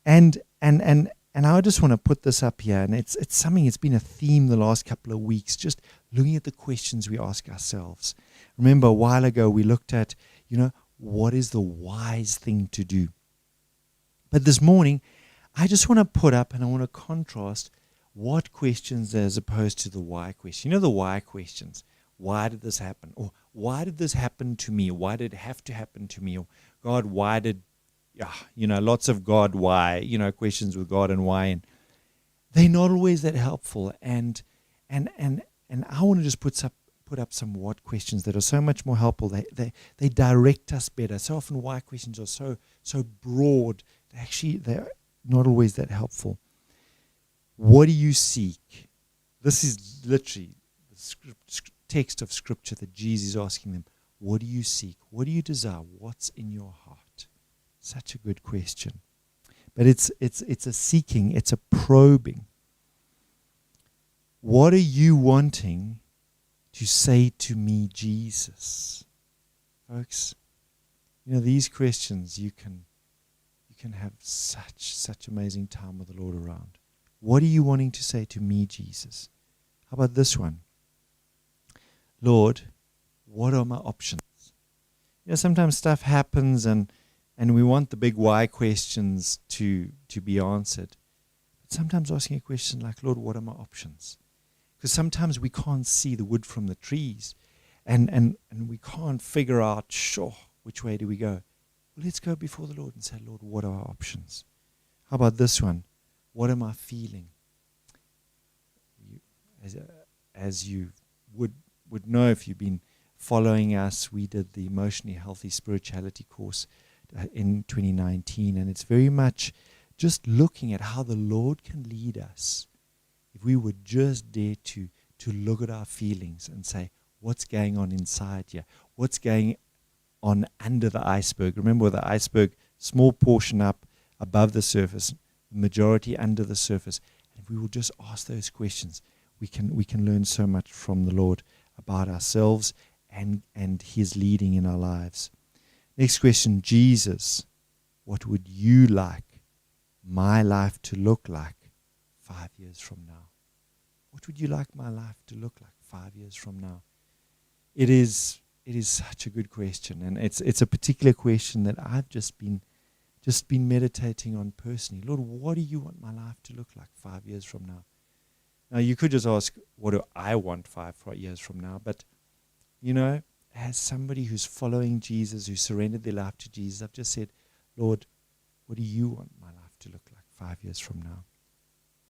And I just want to put this up here, and it's something, it's been a theme the last couple of weeks, just looking at the questions we ask ourselves. Remember, a while ago we looked at, what is the wise thing to do? But this morning, I just want to put up and I want to contrast what questions as opposed to the why question. The why questions. Why did this happen? Or why did this happen to me? Why did it have to happen to me? Or God, why did, lots of God, why, questions with God and why. And they're not always that helpful. And I want to just put up some what questions that are so much more helpful. They direct us better. So often why questions are so broad. They're not always that helpful. What do you seek? This is literally the text of Scripture that Jesus is asking them. What do you seek? What do you desire? What's in your heart? Such a good question. But it's a seeking. It's a probing. What are you wanting to say to me, Jesus? Folks, these questions you can have such amazing time with the Lord around. What are you wanting to say to me, Jesus? How about this one? Lord, what are my options? Sometimes stuff happens and we want the big why questions to be answered. But sometimes asking a question like, Lord, what are my options? Because sometimes we can't see the wood from the trees and we can't figure out, which way do we go? Well, let's go before the Lord and say, Lord, what are our options? How about this one? What am I feeling? As you would know if you've been following us, we did the Emotionally Healthy Spirituality course in 2019, and it's very much just looking at how the Lord can lead us if we would just dare to look at our feelings and say, what's going on inside here? What's going on under the iceberg? Remember, with the iceberg, small portion up above the surface, majority under the surface. And if we will just ask those questions, we can learn so much from the Lord about ourselves and His leading in our lives. Next question, Jesus, what would you like my life to look like 5 years from now? What would you like my life to look like 5 years from now? It is such a good question, and it's a particular question that I've just been meditating on personally. Lord, what do you want my life to look like 5 years from now? Now, you could just ask, what do I want 5 years from now? But, as somebody who's following Jesus, who surrendered their life to Jesus, I've just said, Lord, what do you want my life to look like 5 years from now?